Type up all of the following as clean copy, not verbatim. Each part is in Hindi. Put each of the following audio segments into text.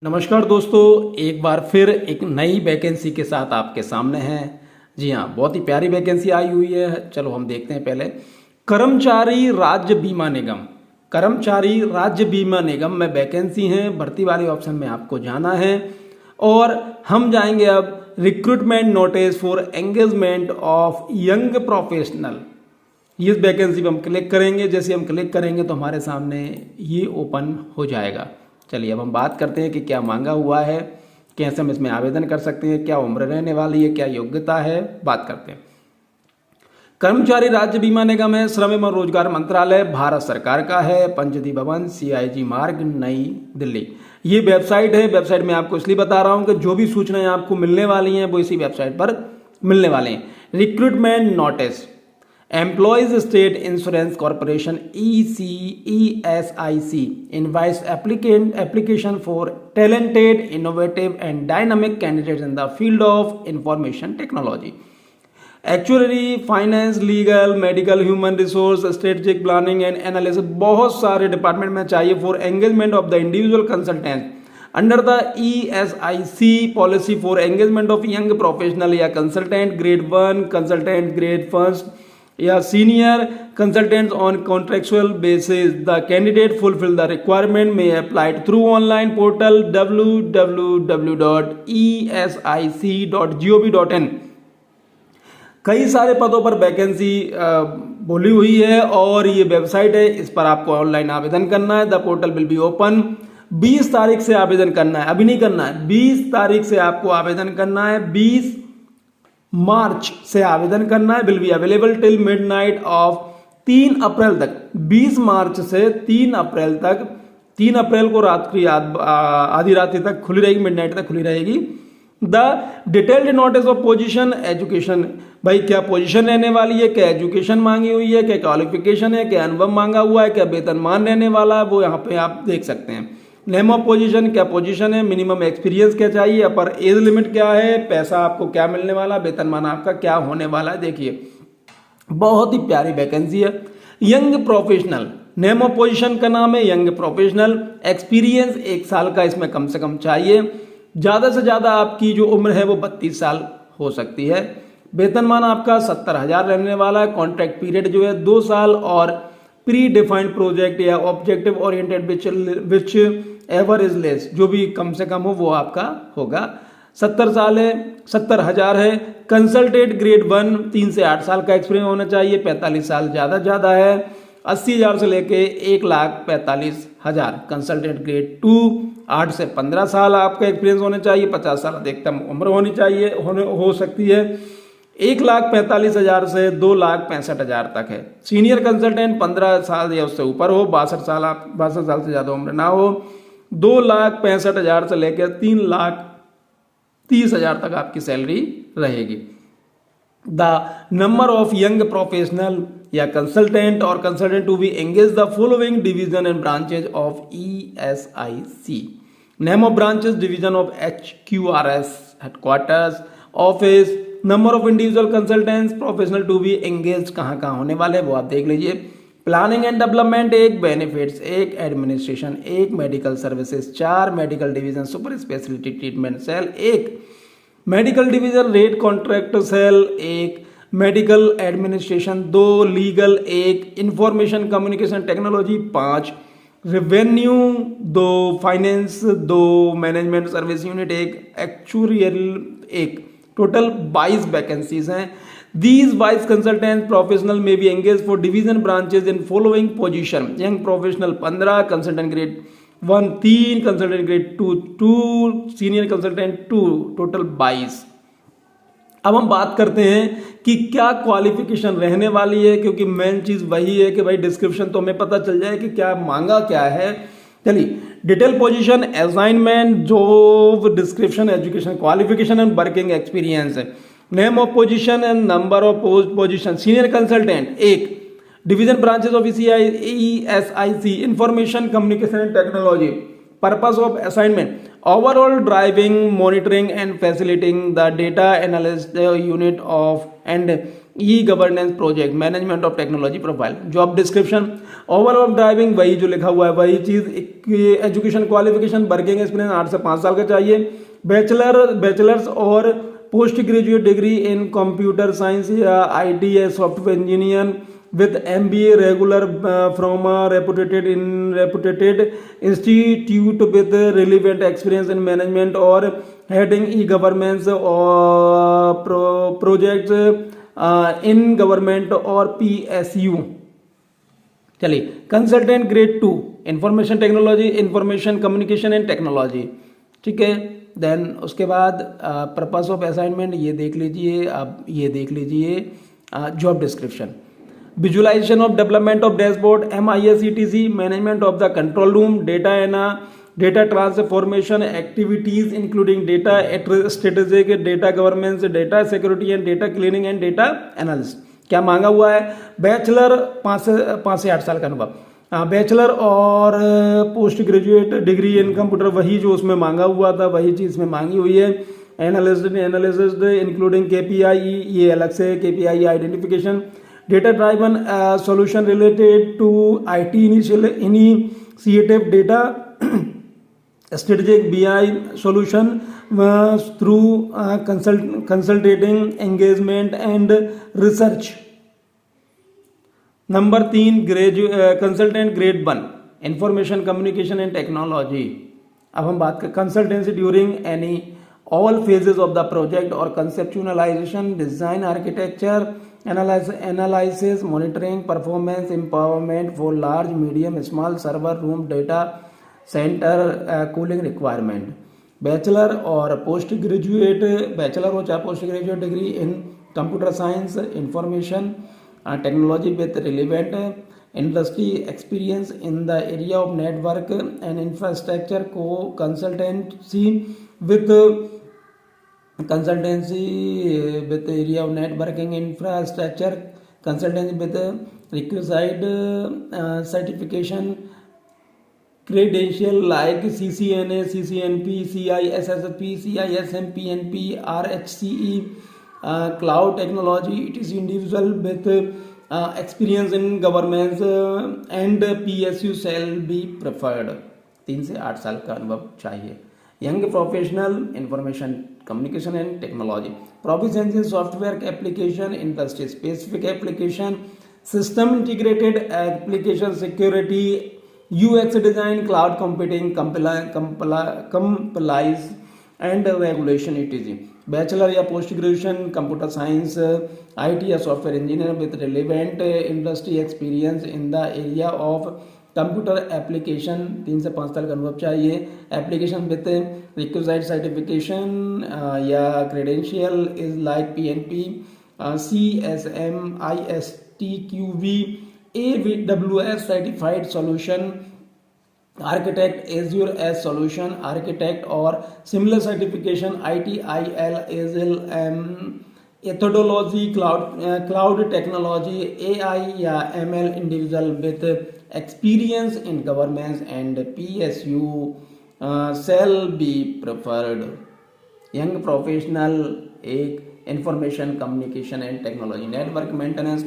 नमस्कार दोस्तों, एक बार फिर एक नई वैकेंसी के साथ आपके सामने हैं। जी हाँ, बहुत ही प्यारी वैकेंसी आई हुई है। चलो हम देखते हैं। पहले कर्मचारी राज्य बीमा निगम, कर्मचारी राज्य बीमा निगम में वैकेंसी है। भर्ती वाले ऑप्शन में आपको जाना है और हम जाएंगे अब recruitment notice for engagement of young professional. इस वैकेंसी पर हम क्लिक करेंगे। जैसे हम क्लिक करेंगे तो हमारे सामने ये ओपन हो जाएगा। चलिए अब हम बात करते हैं कि क्या मांगा हुआ है, कैसे हम इसमें आवेदन कर सकते हैं, क्या उम्र रहने वाली है, क्या योग्यता है, बात करते हैं। कर्मचारी राज्य बीमा निगम है, श्रम एवं रोजगार मंत्रालय भारत सरकार का है, पंचवटी भवन, CIG मार्ग, नई दिल्ली। ये वेबसाइट है। वेबसाइट में आपको इसलिए बता रहा हूं कि जो भी सूचनाएं आपको मिलने वाली हैं वो इसी वेबसाइट पर मिलने वाले हैं। Recruitment notice, Employees State Insurance Corporation ESIC invites application for talented, innovative and dynamic candidates in the field of information technology. Actuary, finance, legal, medical, human resource, strategic planning and analysis, बहुत सारे डिपार्टमेंट में चाहिए for engagement of the individual consultants under the ESIC policy for engagement of young professional या consultant grade 1, consultant grade 1 या senior consultants on contractual basis. The candidate fulfil the requirement में applied through online portal www.esic.gov.in। कई सारे पदों पर वैकेंसी बोली हुई है और ये वेबसाइट है, इस पर आपको ऑनलाइन आवेदन करना है। The portal will be open. 20 तारीख से आवेदन करना है, अभी नहीं करना है। 20 तारीख से आपको आवेदन करना है। 20 मार्च से आवेदन करना है। Will be available till midnight of 3 अप्रैल तक। 20 मार्च से 3 अप्रैल तक, 3 अप्रैल को रात की आधी रात तक खुली रहेगी, मिडनाइट तक खुली रहेगी। The detailed notice of position education, भाई क्या पोजीशन रहने वाली है, क्या एजुकेशन मांगी हुई है, क्या क्वालिफिकेशन है, क्या अनुभव मांगा हुआ है, क्या वेतनमान रहने वाला है, वो यहाँ पे आप देख सकते हैं। नेम ऑफ पोजीशन, क्या पोजीशन है, मिनिमम एक्सपीरियंस क्या चाहिए, अपर एज लिमिट क्या है, पैसा आपको क्या मिलने वाला, वेतनमान आपका क्या होने वाला है। देखिए बहुत ही प्यारी वैकेंसी है। Young professional, name of position का नाम है यंग प्रोफेशनल। एक्सपीरियंस 1 साल का इसमें कम से कम चाहिए। ज्यादा से ज्यादा आपकी जो उम्र है वो 32 साल हो सकती है। वेतनमान आपका 70,000 रहने वाला है। कॉन्ट्रैक्ट पीरियड जो है 2 साल और प्री डिफाइंड प्रोजेक्ट या objective oriented which ever is less, जो भी कम से कम हो वो आपका होगा। 70 साल है, 70,000 है। कंसल्टेंट ग्रेड 1 3 से 8 साल का एक्सपीरियंस होना चाहिए। 45 साल ज्यादा है। 80,000 से लेके 1,45,000। कंसल्टेंट ग्रेड 2 8 से 15 साल आपका एक्सपीरियंस होना चाहिए। 50 साल अधिकतम उम्र होनी चाहिए, हो सकती है। 1,45,000 से 2,65,000 तक है। सीनियर कंसल्टेंट 15 साल या उससे ऊपर हो, 62 साल से ज्यादा उम्र ना हो। 2,65,000 से लेकर 3,30,000 तक आपकी सैलरी रहेगी। The number of young professional या कंसल्टेंट और consultant to be engage the following division and branches of ESIC। Name of branches, division of HQRS, headquarters, office, number of individual consultants, professional to be engage कहाँ कहाँ होने वाले वो आप देख लीजिए। Planning and development 1, benefits 1, administration 1, medical services 4, medical division super speciality treatment cell 1, medical division rate contract cell 1, medical administration 2, legal 1, information communication technology 5, revenue 2, finance 2, management service unit 1, actuarial 1। Total 22 vacancies हैं। These 22 consultants professional may be engaged for division branches in following position: young professional 15, consultant grade 1 3, consultant grade 2, senior consultant 2, total 22। अब हम बात करते हैं कि क्या क्वालिफिकेशन रहने वाली है, क्योंकि मेन चीज वही है कि भाई डिस्क्रिप्शन तो हमें पता चल जाए कि क्या मांगा क्या है। चलिए, detail position, assignment, job description, education qualification and working experience. Name of position and number of position. Senior consultant 1, division branches of ESIC, information communication and technology. Purpose of assignment, overall driving, monitoring and facilitating the data analyst unit of and e governance project, management of technology profile, job description, overall driving वही जो लिखा हुआ है वही चीज़, एजुकेशन क्वालिफिकेशन, वर्किंग एक्सपीरियंस 8 से 5 साल का चाहिए, बैचलर्स और post graduate degree in computer science या आईटी या software engineer with MBA regular from a reputed institute with relevant experience in management or heading e-governance or projects in government or PSU. चलिए, consultant grade 2 information technology, information communication and technology, ठीक है। देन उसके बाद पर्पस ऑफ असाइनमेंट ये देख लीजिए, अब ये देख लीजिए job description, visualisation of development of dashboard, MIS/ETC, management of the control room, data transformation activities including data strategic, data governance, data security and data cleaning and data analysis. क्या मांगा हुआ है? बैचलर 5 से 8 साल का अनुभव, बैचलर और post graduate degree in computer, वही जो उसमें मांगा हुआ था वही चीज़ इसमें मांगी हुई है। एनालिसिस इंक्लूडिंग KPI, ये अलग से KPI identification, data driven solution related to IT initiative, data strategic BI solution through consulting engagement and research. Number 3 consultant grade 1 information communication and technology. अब हम बात करें consultancy during any all phases of the project और conceptualisation, design, architecture, analysis, monitoring, performance, empowerment for large, medium, small server room data center cooling requirement. Bachelor और पोस्ट ग्रेजुएट, बैचलर हो चाहे post graduate degree in computer science, information technology with relevant industry experience in the area of network and infrastructure, को consultancy with the area of networking infrastructure, consultancy with the requisite certification credential like CCNA, CCNP, CISSP, CISMPNP, RHCE, cloud technology. It is individual with experience in governance and PSU shall be preferred. 3 से 8 साल का अनुभव चाहिए। Young professional, information communication and technology, proficiency software application, industry specific application, system integrated application, security, UX design, cloud computing, compliance and regulation etc. Bachelor या post graduation computer science, IT या software engineer with relevant industry experience in the area of computer application, 3 से 5 साल का अनुभव चाहिए। एप्लीकेशन विद रिक्विजिट सर्टिफिकेशन या credential is like PNP, CSM, ISTQB, AWS certified solution architect, Azure as solution architect और similar certification, ITIL, ASIL, methodology, cloud technology, AI या ML, individual with experience in governance and PSU shall be preferred. Young professional, एक information communication and technology, network maintenance,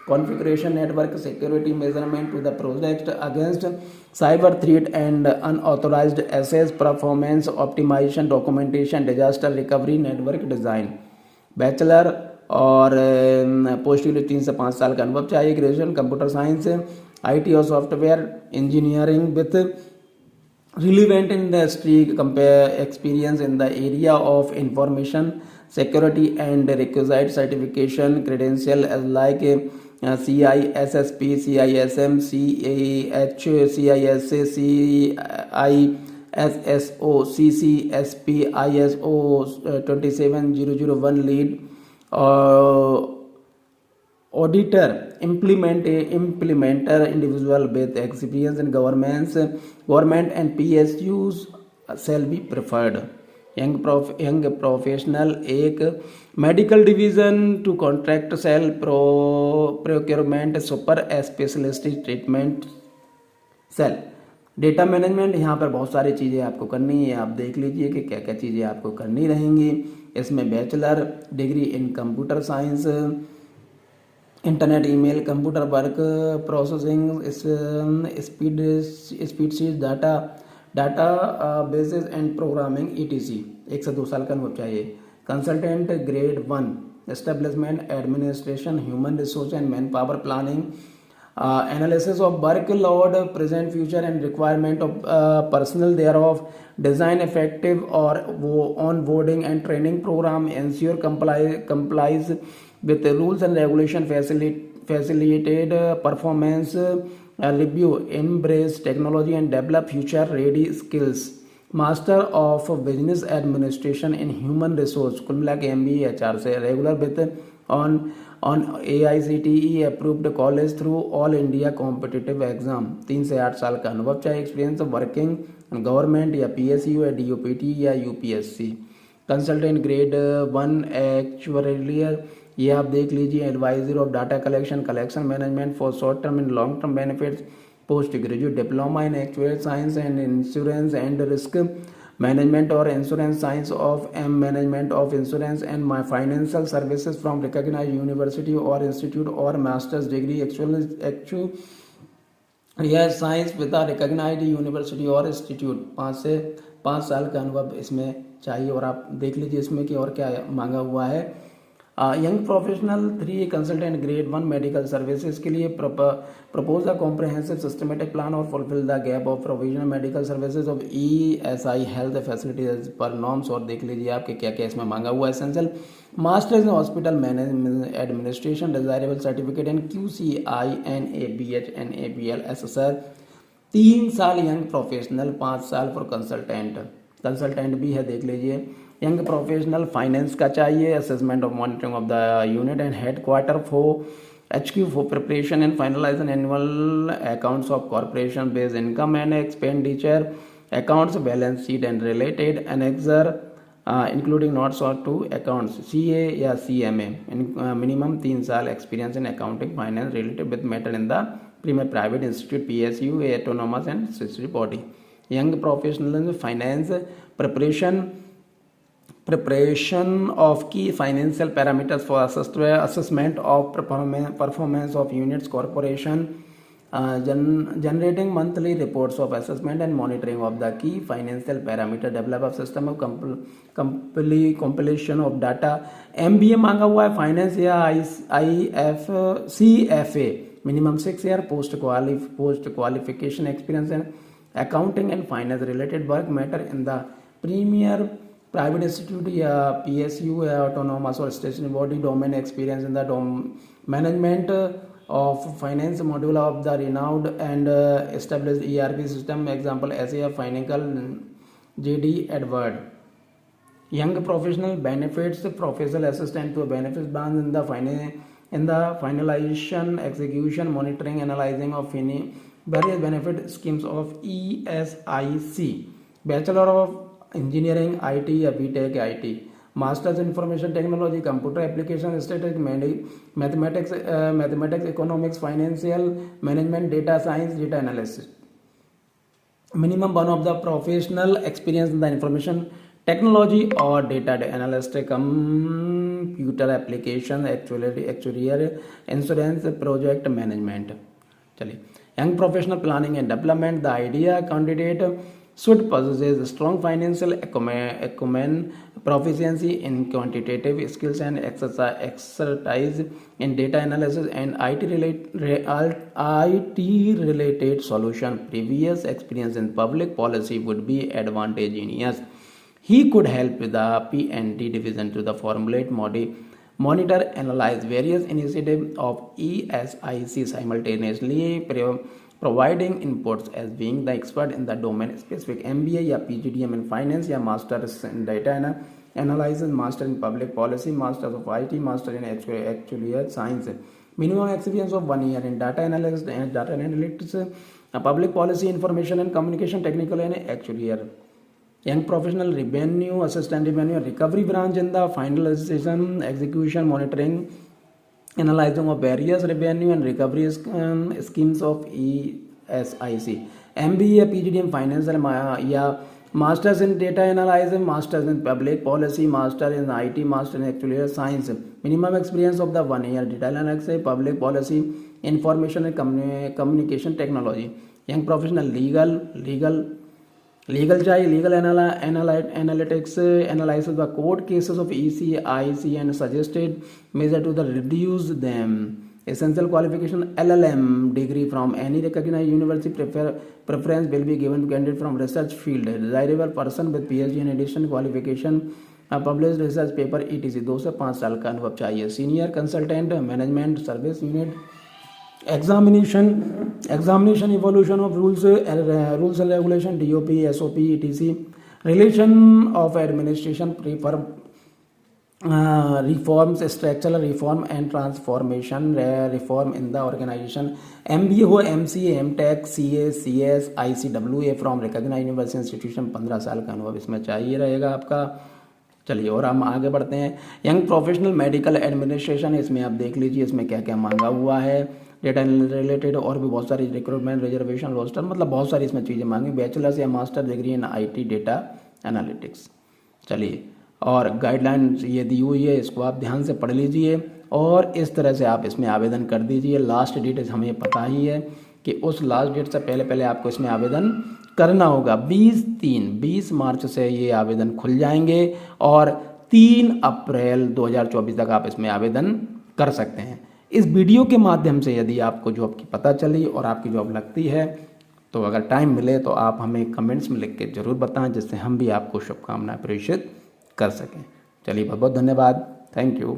configuration, network security, measurement to the project against cyber threat and unauthorized access, performance optimization, documentation, disaster recovery, network design. Bachelor और पोस्ट ग्रेजुएट 3 से 5 साल का अनुभव चाहिए। ग्रेजुएशन कंप्यूटर साइंस, IT और software engineering with relevant industry experience in the area of information security and requisite certification credential like CISSP, CISM, CAH, CISA, CISSO, CCSP, ISO 27001 lead auditor, implementer, individual with experience in government and PSUs shall be preferred. Young professional, एक medical division two contract cell procurement super specialist treatment cell, data management. यहाँ पर बहुत सारी चीज़ें आपको करनी है, आप देख लीजिए कि क्या क्या चीज़ें आपको करनी रहेंगी। इसमें bachelor degree in computer science, internet, email, computer work, processing, speed sheet, data bases and programming etc. 1 से 2 साल का अनुभव चाहिए. Consultant grade 1 establishment administration human resource and man power planning analysis of workload present future and requirement of personnel thereof, design effective or onboarding and training program, ensure complies with the rules and regulation, facilitate performance review, embrace technology and develop future ready skills. Master of business administration in human resource कुल मिला के MBA HR से regular with on AICTE approved college through all India competitive exam. 3 से 8 साल का अनुभव चाहिए. एक्सपीरियंस वर्किंग गवर्नमेंट या PSU या DOPT या UPSC. कंसल्टेंट ग्रेड 1 एक्चुअरियर ये आप देख लीजिए. Advisor of data collection management for short term and long term benefits. Post graduate diploma in actual science and insurance and risk management और insurance science of management of insurance and my financial services from recognised university और इंस्टीट्यूट और masters degree actual science with recognised university और इंस्टीट्यूट. 5 से 5 साल का अनुभव इसमें चाहिए. और आप देख लीजिए इसमें कि और क्या मांगा हुआ है. Young professional 3 consultant grade 1 medical services के लिए propose a comprehensive systematic plan और fulfil the gap of provisional medical services of ESI health facilities पर नॉर्म्स. और देख लीजिए आपके क्या क्या इसमें मांगा हुआ है. Essential masters in hospital management administration, desirable certificate in QCI NABH NABL SSR. 3 साल यंग प्रोफेशनल, 5 साल फॉर कंसल्टेंट भी है देख लीजिए. यंग प्रोफेशनल फाइनेंस का चाहिए. Assessment of monitoring of the unit and headquarter for HQ for preparation and finalisation annual accounts of corporation based income and expenditure accounts, balance sheet and related annexure including notes और टू अकाउंट्स. CA या CMA. मिनिमम 3 साल experience in accounting finance related with matter in the premier private institute PSU autonomous and statutory body. Young professional finance preparation of key financial parameters for assessment of performance of units corporation, generating monthly reports of assessment and monitoring of the key financial parameter, develop a system of compilation of data. MBA मांगा हुआ है फाइनेंस या CFA. Minimum 6 year post qualification experience in accounting and finance related work matter in the premier private institute या PSU या ऑटोनोमस और stationery body. Domain experience in the management of finance module of the renewed and established ERP system. Example SAF financial JD Edward. Young professional benefits professional assistant to benefits branch in the finalization, execution, monitoring, analyzing of various benefit schemes of ESIC. Bachelor of engineering IT या BTech IT. Masters information technology, computer application, statistics, mathematics, economics, financial management, data science, data analysis. Minimum 1 of the professional experience in the information technology और data analyst, computer application, actuarial, insurance, project management. चलिए young professional planning and development. The idea candidate should possess strong financial acumen, proficiency in quantitative skills and expertise in data analysis and IT related solution. Previous experience in public policy would be advantageous. He could help the P&D division to the formulate monitor, analyze various initiatives of ESIC simultaneously, providing inputs as being the expert in the domain specific. MBA या PGDM in finance या masters in data analysis, master in public policy, masters of IT, master in actuarial science. Minimum experience of 1 year in data analysis and data analytics, public policy, information and communication, technical and actuarial. Young professional revenue assistant, revenue recovery branch in the finalization, execution, monitoring, analyzing of various revenue and recovery schemes of ESIC. MBA PGDM financial या masters in data analysis, masters in public policy, master in IT, master in actual science, minimum experience of the 1 year, data analysis, public policy, information and communication technology, young professional, legal चाहिए, legal analytics, analysis the court cases of EC, IC and suggested measure to the reduce them, essential qualification LLM degree from any recognized university, preference will be given to candidate from research field, desirable person with PhD in addition qualification, published research paper etc. 2 से 5 साल का अनुभव चाहिए। Senior consultant, management service unit, examination evolution of rules and regulation, DOP, SOP etc. Relation of administration, reforms, structural reform and transformation, reform in the organisation, MBA हो, MCA, MTech, CA, CS, ICWA from recognised university institution, 15 साल का अनुभव इसमें चाहिए रहेगा आपका। चलिए और हम आगे बढ़ते हैं। यंग प्रोफेशनल मेडिकल एडमिनिस्ट्रेशन, इसमें आप देख लीजिए इसमें क्या क्या मांगा हुआ है, डेटा रिलेटेड और भी बहुत सारी रिक्रूटमेंट, रिजर्वेशन, रोस्टर, मतलब बहुत सारी इसमें चीज़ें मांगी। बैचलर्स या master degree in IT data analytics. चलिए और गाइडलाइंस ये दी हुई है, इसको आप ध्यान से पढ़ लीजिए और इस तरह से आप इसमें आवेदन कर दीजिए। लास्ट डेट हमें पता ही है कि उस लास्ट डेट से पहले आपको इसमें आवेदन करना होगा। 20 मार्च से ये आवेदन खुल जाएंगे और 3 अप्रैल 2024 तक आप इसमें आवेदन कर सकते हैं। इस वीडियो के माध्यम से यदि आपको जॉब की पता चली और आपकी जॉब लगती है तो अगर टाइम मिले तो आप हमें कमेंट्स में लिख के ज़रूर बताएं, जिससे हम भी आपको शुभकामनाएं प्रेषित कर सकें। चलिए बहुत बहुत धन्यवाद, थैंक यू।